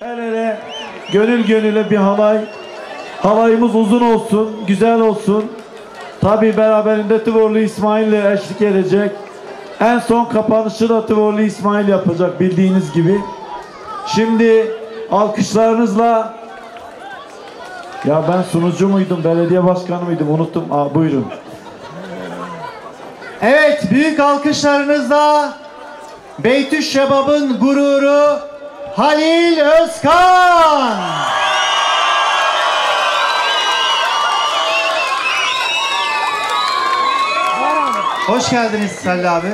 El ele, gönül gönüle bir halay. Halayımız uzun olsun, güzel olsun. Tabi beraberinde Tıvorlu İsmail ile eşlik edecek. En son kapanışı da Tıvorlu İsmail yapacak bildiğiniz gibi. Şimdi alkışlarınızla... Ya ben sunucu muydum, belediye başkanı mıydım unuttum. Buyurun. Evet, büyük alkışlarınızla Beytüş Şebab'ın gururu Halil Özkan. Hoş geldiniz Halil abi.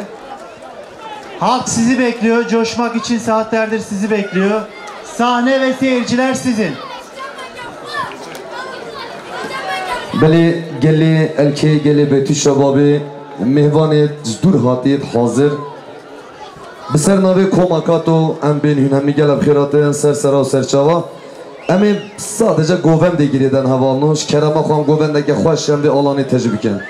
Halk sizi bekliyor. Coşmak için saatlerdir sizi bekliyor. Sahne ve seyirciler sizin. Beli geli elke geli Beytüş Şebabı mehvanı dur hatiyet hazır. Biser navi komakato em bin hünemi gelip khiratı ser sera serçava. Emi sadece govem de giriden havalnoş. Kerama kwan govendeki xoş şemdi alanı tecrübiken.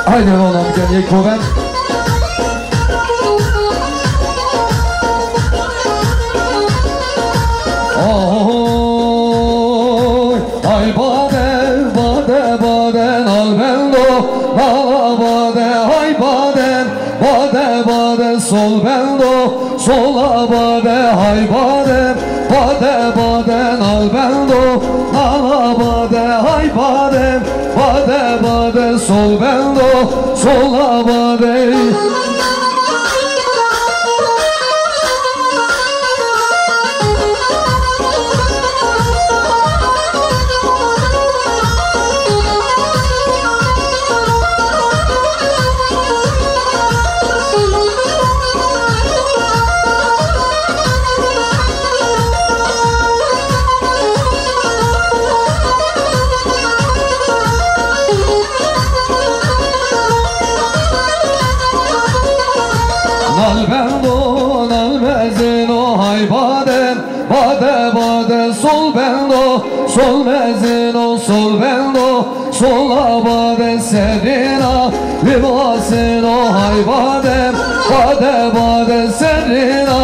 Aynen oğlum gel yek govem. Ay baden, baden, baden al bendo, ala baden, ay baden, baden, baden sol bendo, sola baden, ay baden, baden, baden al bendo, ala baden, ay baden, baden, baden sol bendo, sola baden. Sol mezino, sol bendo, sola baden serina, libasino, hay badem, bade baden serina,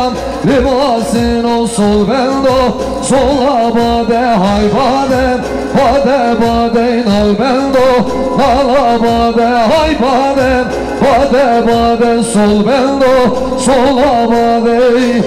libasino, sol bendo, sola baden, hay badem, bade baden, al bendo, ala baden, hay badem, bade baden, sol bendo, sola baden.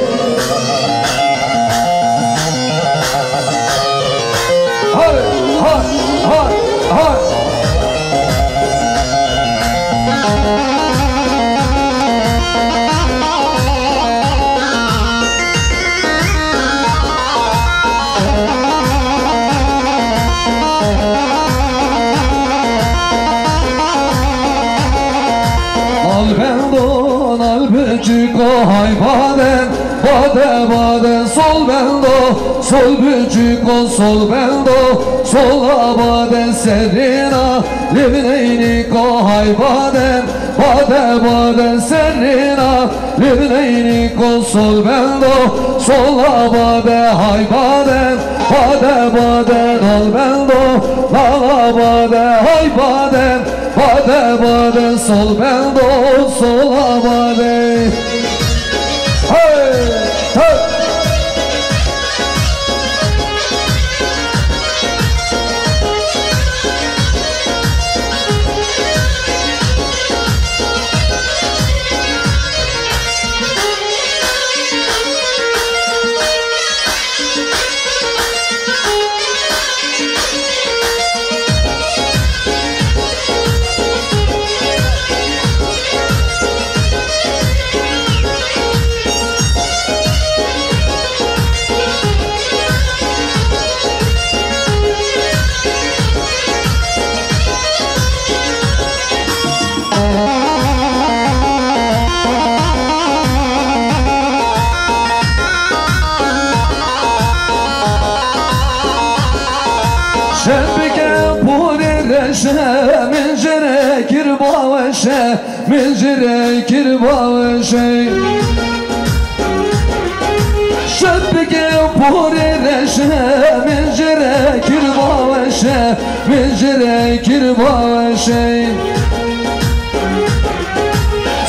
Hay baden, bade baden, sol bendo, sol bücüko, sol bendo, sola baden serina, livneyniko, hay baden, bade baden serina, livneyniko, sol bendo, sola baden, hay baden, bade baden, al bendo, lala baden, hay baden, bade baden, sol bendo, sola baden. Hey! Hey! من جرى كربا وشا من جرى كربا وشا بوری رشه من جره کرباوشه من جره کرباوشه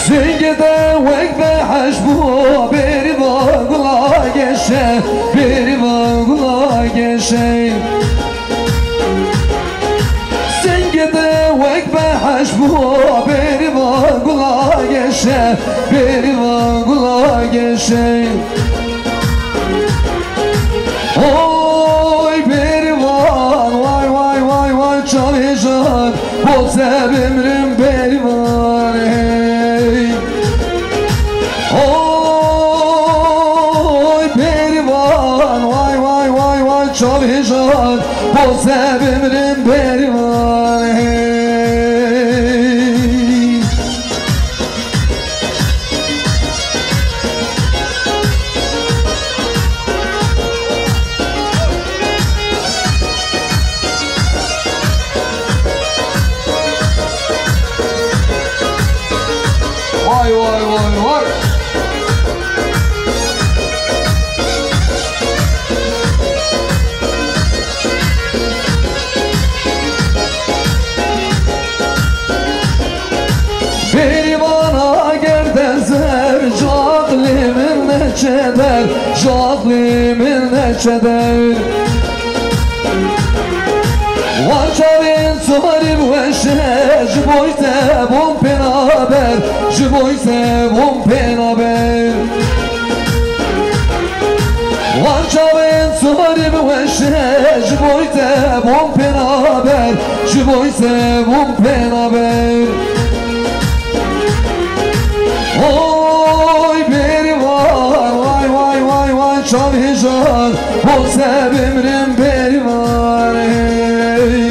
زنگده وک به حشبو بری با گلاگشه بری با گلاگشه زنگده وک به حشبو بری با گلاگشه بری با گلاگشه oy berivan vay vay vay vay çalışan bol sevimrim berivan hey oy berivan vay vay vay vay çalışan bol sevimrim berivan hey vay vay vay vay Berivana gerdezer Jadlimin neçeder Jadlimin neçeder Vançavin sarib veşe Jiboyte bom penaber Jiboyte bom penaber Vançavin sarib veşe Jiboyte bom penaber Jiboyte bom penaber oy berivan vay vay vay vay çalışan bol sevimrim berivan hey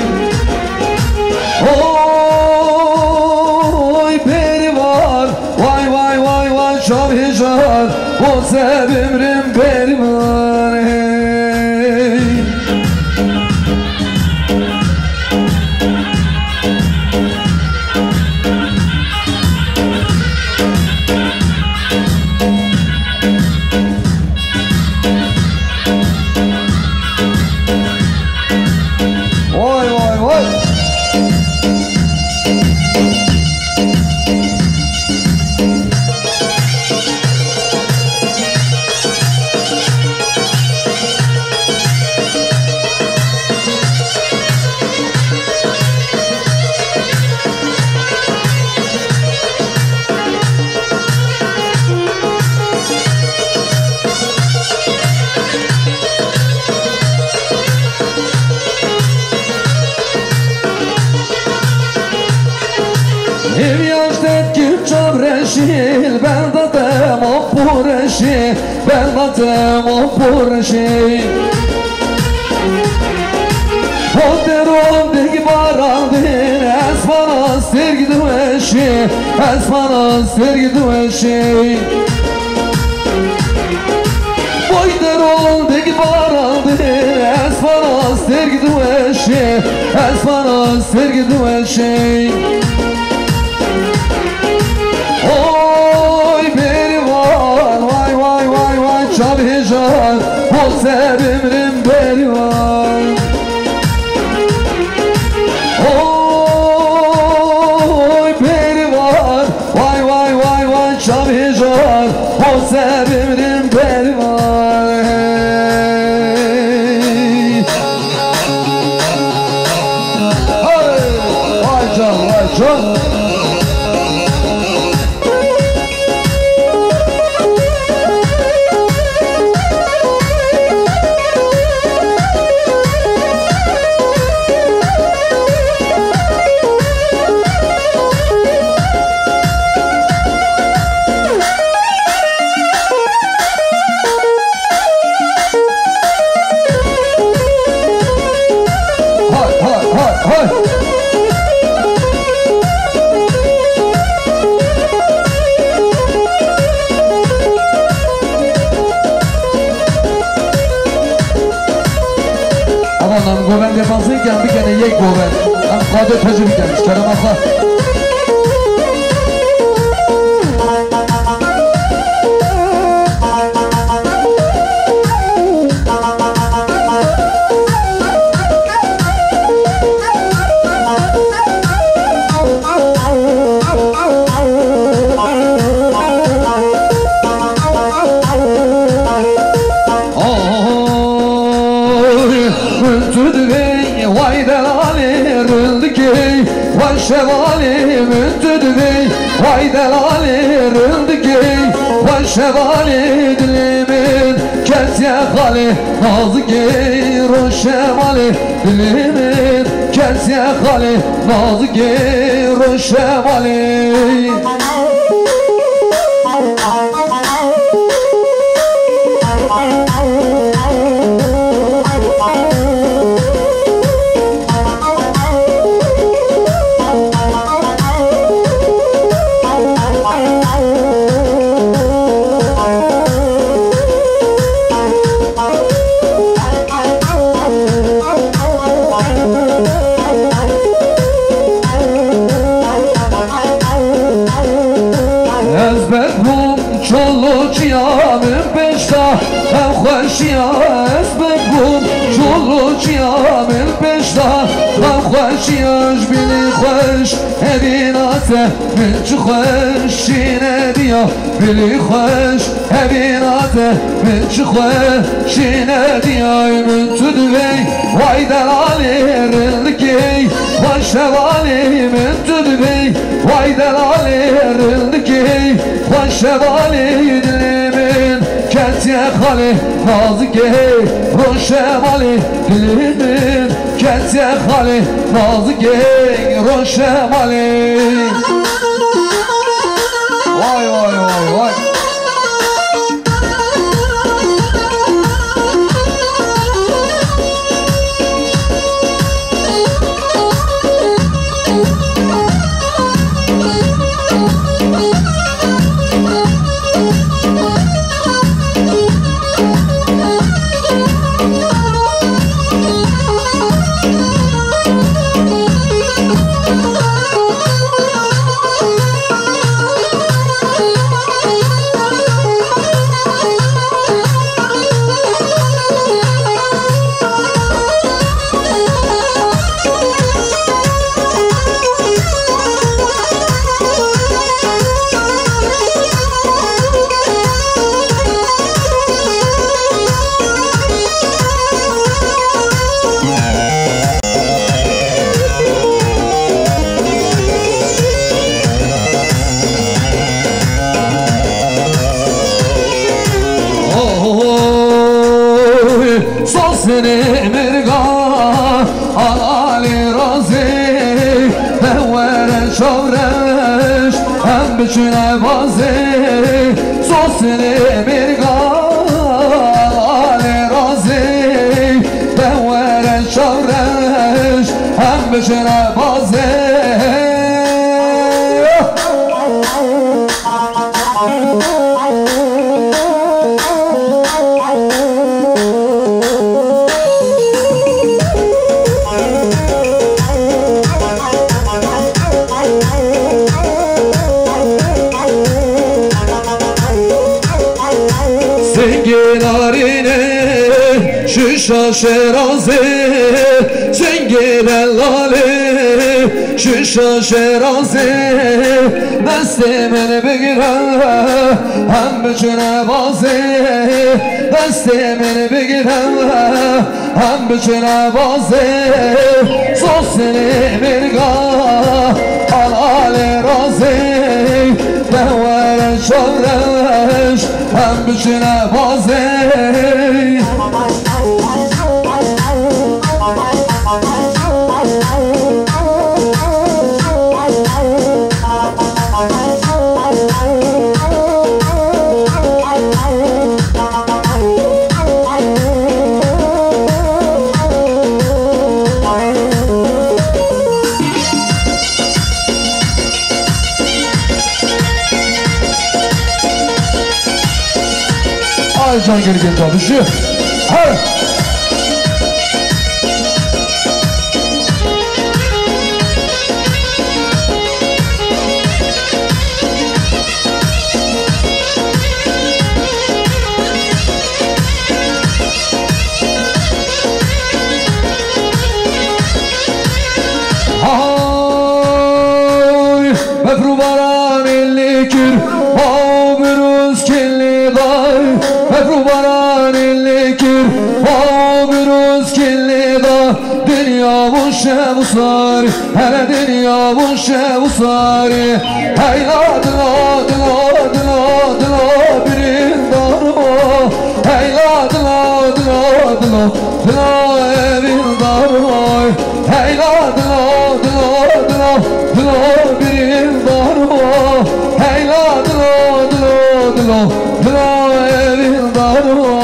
oy berivan vay vay vay vay çalışan bol sevimrim berivan hey vay vay vay Ev yaştet kim çabreşil ben de temam pureşi ben de temam pureşi Hoteron deki barandin esmana sergidu eşi esmana sergidu eşi Hoteron deki barandin esmana sergidu eşi esmana sergidu eşi oy berivan vay vay vay vay çalışan bol sevimrim berivan oy berivan vay vay vay vay çalışan bol sevimrim berivan hey vay can vay can Aman goven defansıyken bir kere yek goven. Hem kadı tacı bir gelmiş. Kerem Aslan. şevali müntüdüvi vay delali rındiki vay şevali dilimin kesiye hali nazı gir o şevali dilimin kesiye hali nazı gir o şevali خوشیا از بگم جلوچیا من پشتا هم خوشیاش بینی خوش هبیناته من چه خوشینه بیا بینی خوش هبیناته من چه خوشینه بیای من تو دوی وای دلالی رندکی وای شوالی من تو دوی وای دلالی رندکی وای شوالی دلیمین کتی خالی نازگی روشمالی دلیمین کتی خالی نازگی روشمالی وای وای وای وای Sosini mirga Ali razı Devere şavreş Hem bütüne bazı Sosini mirga Ali razı Devere şavreş Hem bütüne bazı Şuşa şerazi Zengine lali Şuşa şerazi Destimin bigire Hem bütüne bazı Destimin bigire Hem bütüne bazı Sosini mirga Alali razı Devere şavreş Hem bütüne bazı Can geri gel çalışıyor. Evet. Ay, mefru baran elli kür, o bürüz kelli day. Mefru baran elli kür, o bürüz kelli day. Dünya dünya bu şev usari hele dünya bu şev usari hey la dila dila dila dila birin darma hey la dila dila dila dila evin darma hey la dila dila dila dila birin darma hey la dila dila dila dila evin darma.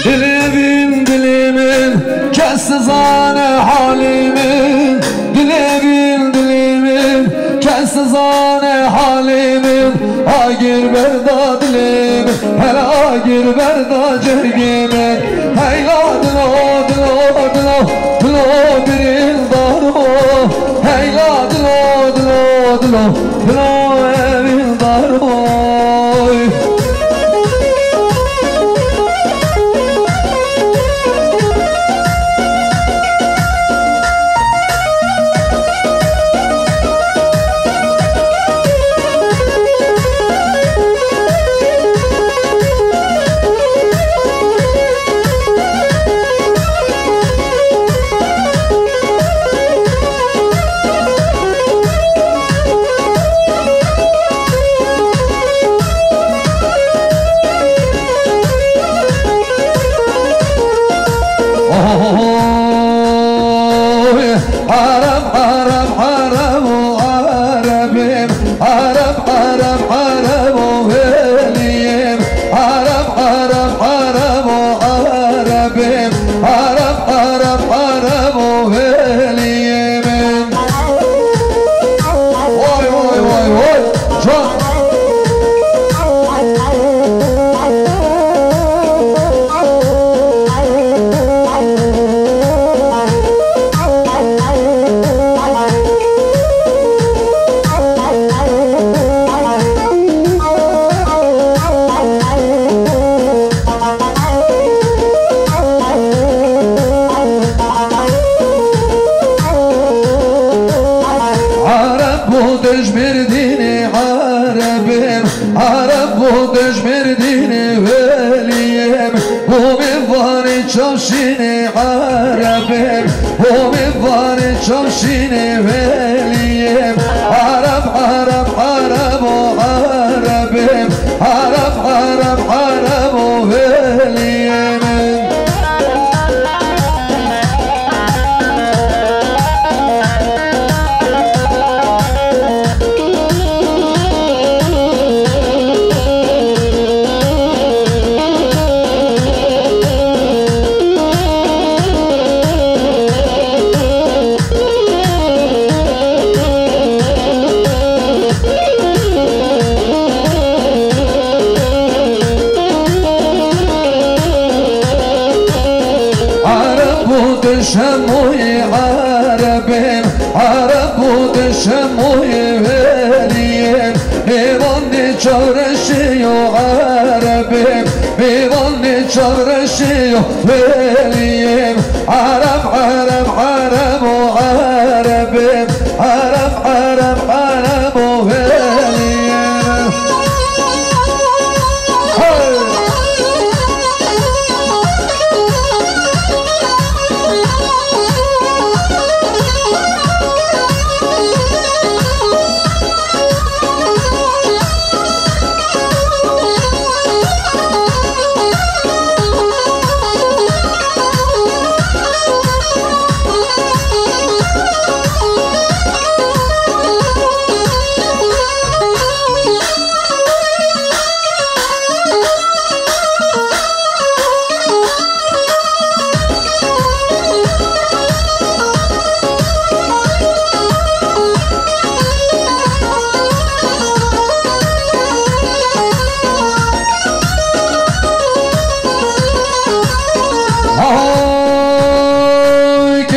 Dilimin dilimin kessizane halimin Dilimin dilimin kessizane halimin Agir berda dilimin hele agir berda cergimin Hey la dilo dilo dilo dilo birin darma Hey la dilo dilo dilo dilo evin darma. Haram haram haram o Arabim Haram haram haram o veliyim Haram haram haram o Arabim Haram haram haram o veliyimin. Vay vay vay vay can. دجمر ديني عربيم عرب بو دجمر ديني وليم بو مفاني تشوشيني عربيم بو مفاني تشوشيني وليم عرب عرب عرب وعربيم عرب عرب عرب وليم. دشموي عربين عرب ودشموي وليين بيباني çavreşiyor عربين بيباني çavreşiyor وليين عرب عرب عرب وعربين عرب عرب عرب وليين.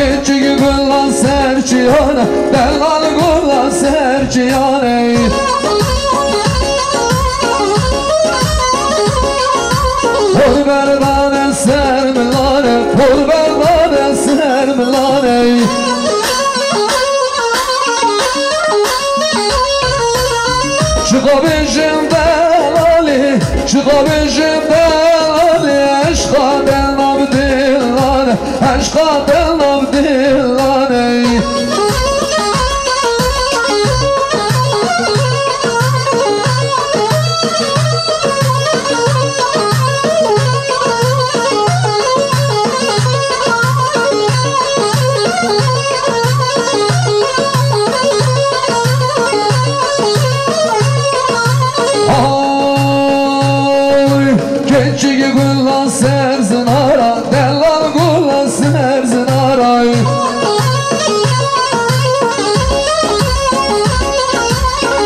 Gençi gülla serçiyane Delal gülla serçiyane Pol berdane sermilane Pol berdane sermilane Çıkabıcım delali Çıkabıcım delali Aşka del nabdillane Aşka del nabdillane Gençi gülla serzin ara Delal gülla serzin ara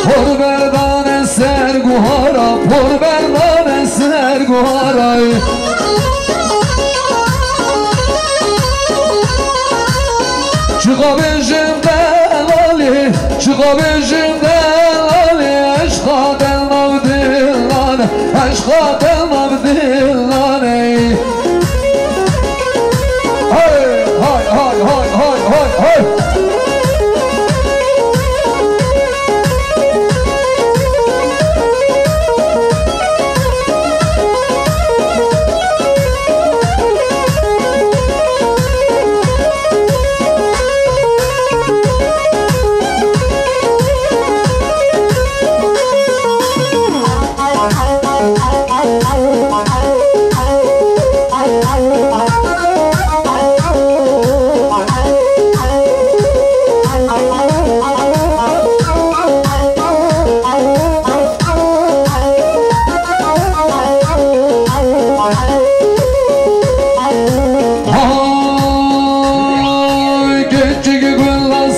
Por berdane ser guhara Por berdane ser guhara Çıkabıcım delali Çıkabıcım delali Aşka del nabdillane Aşka del nabdillane Hay hay hay hay hay hay hay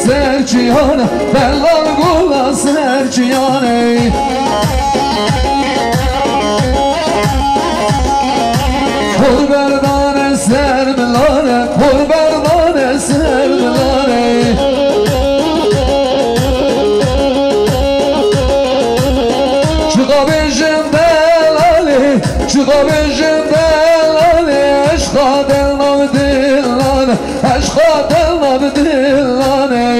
serçiyane Delal gülla serçiyane Pol berdane sermilane Pol berdane sermilane Çıkabıcım delali Çıkabıcım delali Aşka del nabdillane Aşka del nabdillane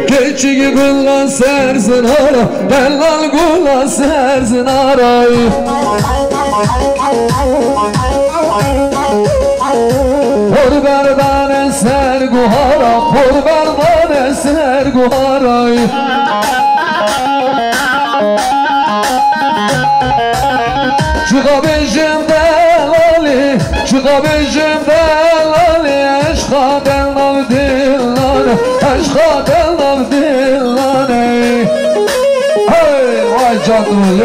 Gençi gülla serzin ara Delal gülla serzin ara Por berdane ser guhara Por berdane ser guhara Çıkabıcım delali Çıkabıcım delali Aşka del nabdillane Aşka del nabdillane Hey vay canım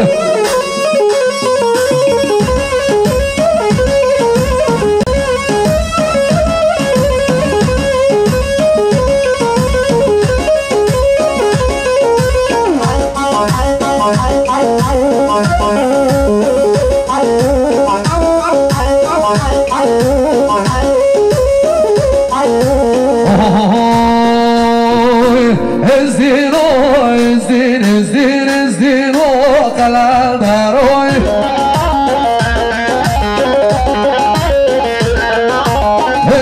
Ezdin o ezdin ezdin ezdin o kalanlar oy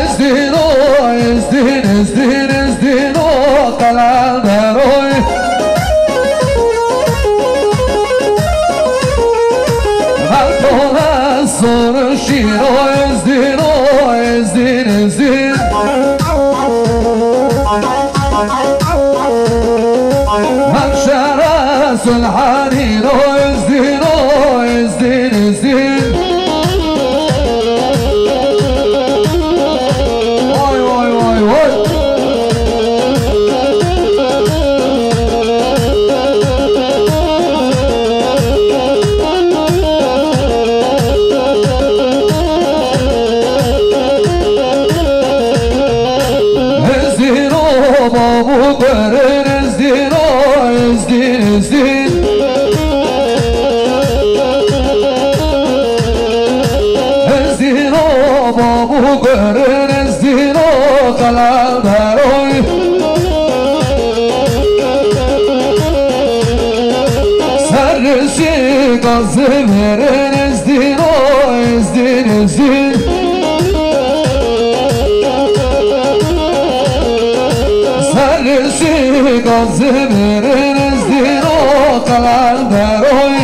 Ezdin o ezdin ezdin ezdin o kalanlar oy Kaltola soru şir o ezdin o ezdin ezdin Hamşara sulhanin o ezdin ezdin o babu görün ezdin o kalanlar oy sarışı gazı verin ezdin o ezdin ezdin sarışı gazı verin ezdin o kalanlar oy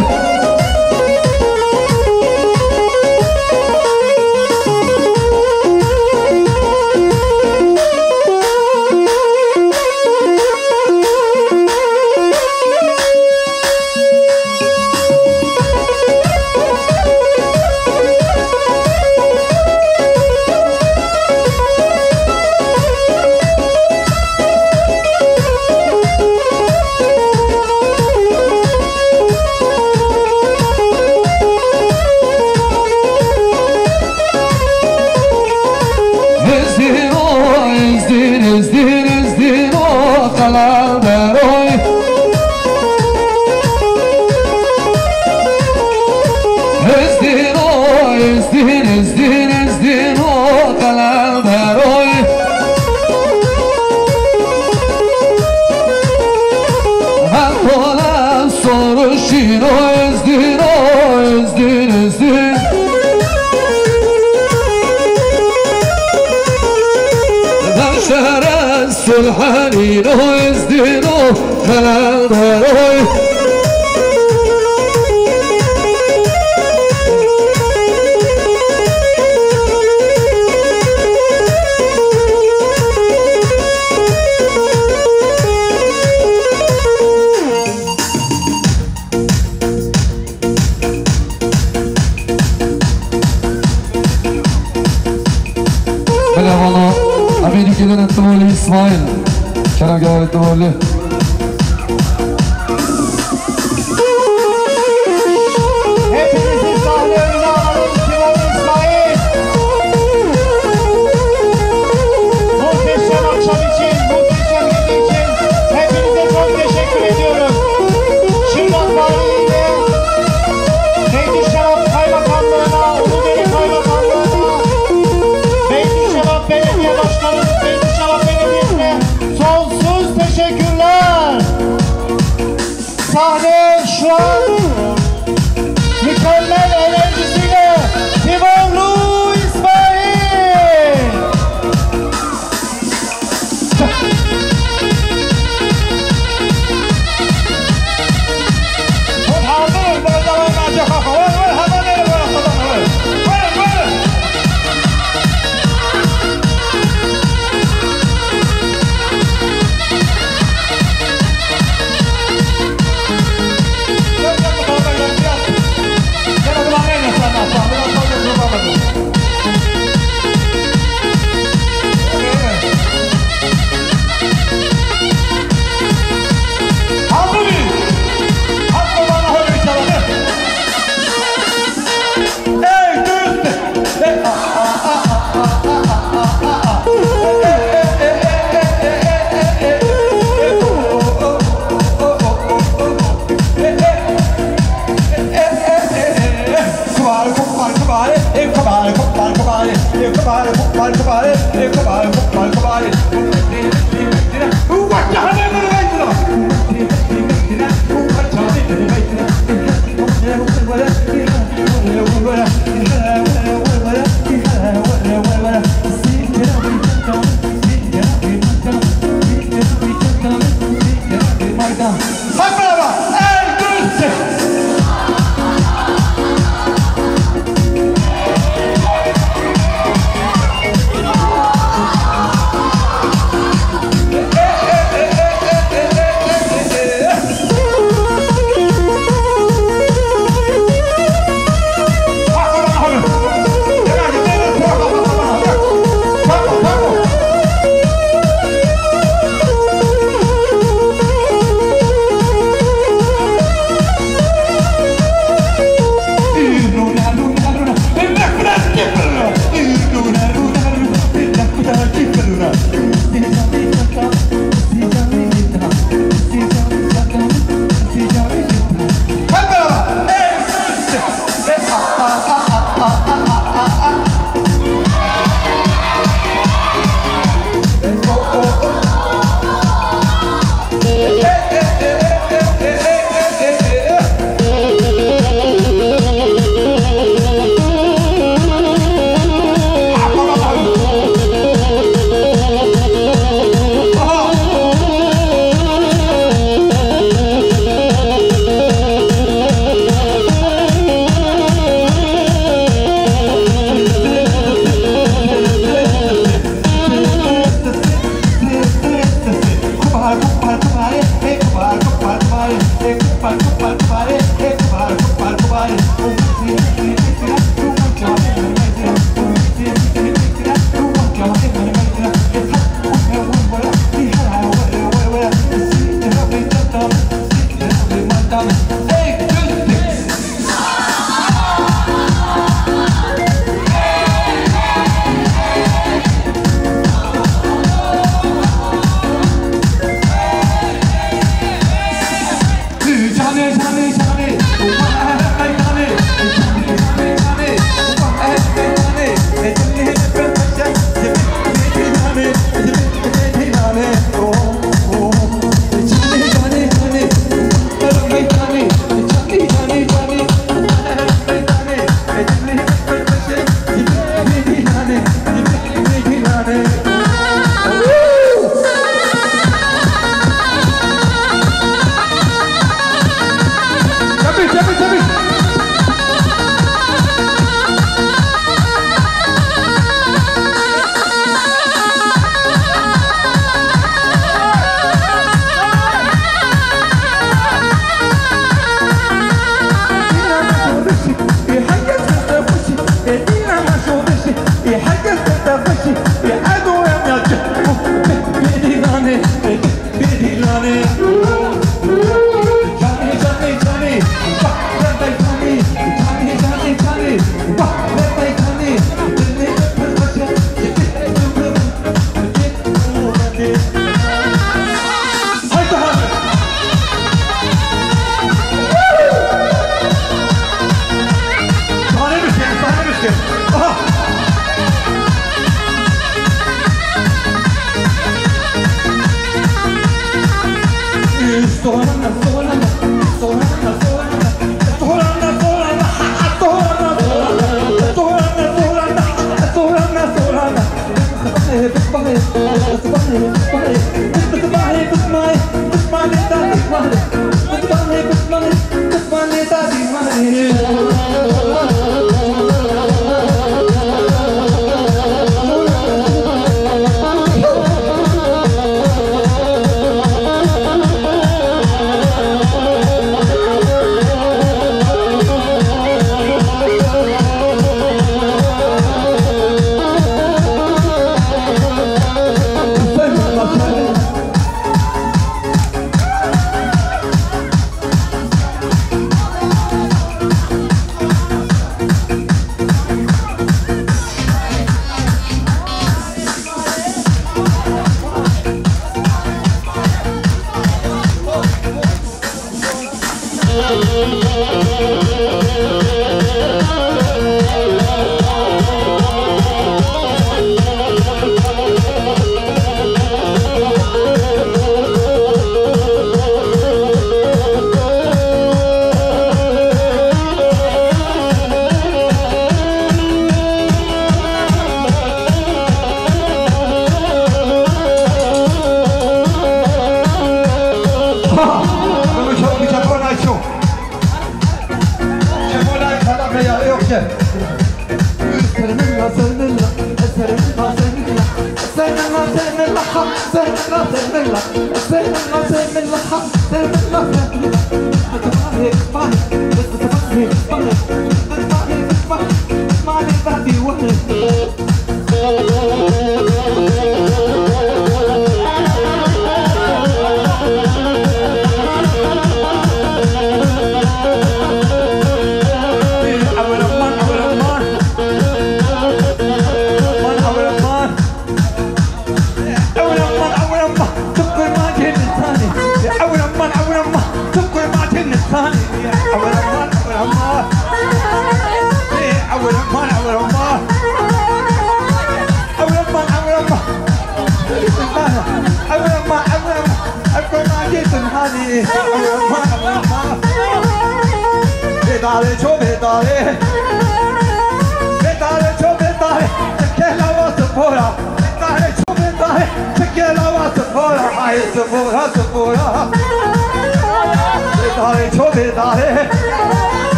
Sulhanino ezdino kalandaroy Merhaba, Amerika'nın Tıvoli İsmail Karagağ Tıvoli Hepinizi sahne önüne alalım. Tıvoli İsmail. Muhteşem akşam için, muhteşem gece için hepinize çok teşekkür ediyorum. Şırnak Valiliğine, Beylikdüzü Kaymakamlığına, Uludere Kaymakamlığına, Beylikdüzü Belediye Başkanımız, Beylikdüzü Belediyesi'ne sonsuz teşekkürler. Sahne şu an mükemmel enerjisiyle Timurlu İsmail.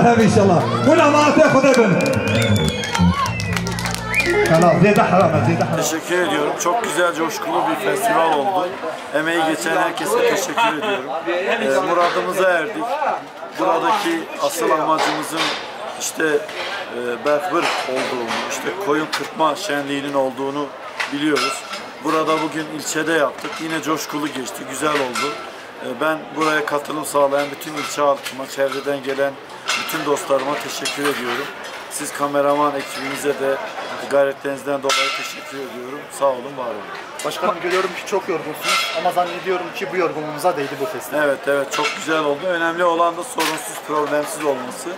هذا ان شاء الله ولا ما تاخذ ابن خلاص زيد حرام زيد حرام. Teşekkür ediyorum. Çok güzel, coşkulu bir festival oldu. Emeği geçen herkese teşekkür ediyorum. Muradımıza erdik. Buradaki asıl amacımızın işte berfır olduğunu, işte koyun kırpma şenliğinin olduğunu biliyoruz. Burada bugün ilçede yaptık. Yine coşkulu geçti, güzel oldu. Ben buraya katılım sağlayan bütün ilçe halkıma, çevreden gelen bütün dostlarıma teşekkür ediyorum. Siz kameraman ekibinize de gayretlerinizden dolayı teşekkür ediyorum. Sağ olun, var olun. Başkanım görüyorum ki çok yorgunsunuz ama zannediyorum ki bu yorgunluğumuza değdi bu festival. Evet, çok güzel oldu. Önemli olan da sorunsuz, problemsiz olması.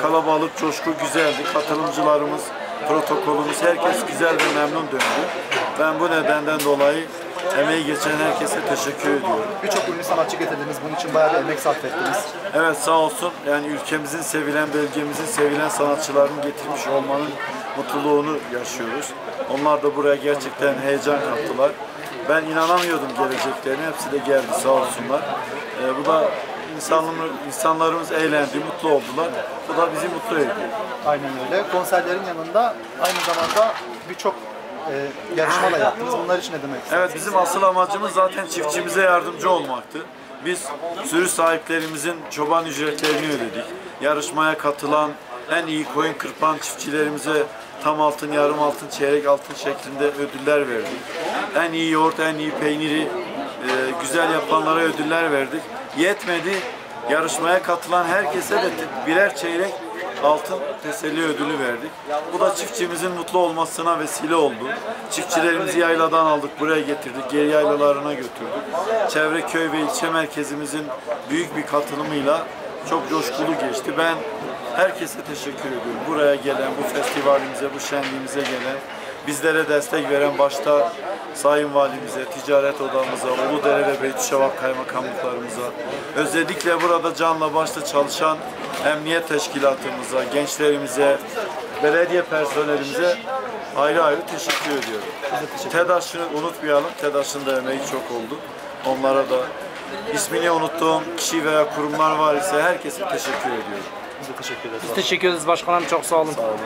Kalabalık, coşku güzeldi. Katılımcılarımız, protokolümüz, herkes güzel ve memnun döndü. Ben bu nedenden dolayı emeği geçen herkese teşekkür ediyorum. Birçok ünlü sanatçı getirdiniz. Bunun için bayağı bir emek sarf ettiniz. Evet, sağ olsun. Yani ülkemizin sevilen, bölgemizin sevilen sanatçılarını getirmiş olmanın mutluluğunu yaşıyoruz. Onlar da buraya gerçekten heyecan kattılar. Ben inanamıyordum geleceklerine. Hepsi de geldi, sağ olsunlar. Bu da insanlarımız eğlendi, mutlu oldular. Bu da bizi mutlu ediyor. Aynen öyle. Konserlerin yanında aynı zamanda birçok yarışma da yaptınız. Bunlar için ne demek istersiniz? Evet, bizim asıl amacımız zaten çiftçimize yardımcı olmaktı. Biz sürü sahiplerimizin çoban ücretlerini ödedik. Yarışmaya katılan en iyi koyun kırpan çiftçilerimize tam altın, yarım altın, çeyrek altın şeklinde ödüller verdik. En iyi yoğurt, en iyi peyniri güzel yapanlara ödüller verdik. Yetmedi, yarışmaya katılan herkese de birer çeyrek altın teselli ödülü verdik. Bu da çiftçimizin mutlu olmasına vesile oldu. Çiftçilerimizi yayladan aldık, buraya getirdik, geri yaylalarına götürdük. Çevre köy ve ilçe merkezimizin büyük bir katılımıyla çok coşkulu geçti. Ben herkese teşekkür ediyorum. Buraya gelen, bu festivalimize, bu şenliğimize gelen, bizlere destek veren başta Sayın Valimize, Ticaret Odamıza, Uludere ve Beytüşevap Kaymakamlıklarımıza, özellikle burada canla başla çalışan Emniyet Teşkilatımıza, gençlerimize, belediye personelimize ayrı ayrı teşekkür ediyorum. TEDAŞ'ı unutmayalım, TEDAŞ'ın da emeği çok oldu. Onlara da ismini unuttuğum kişi veya kurumlar var ise herkese teşekkür ediyorum. Biz de teşekkür ederiz. Biz teşekkür ederiz başkanım. Çok sağ olun. Sağ olun.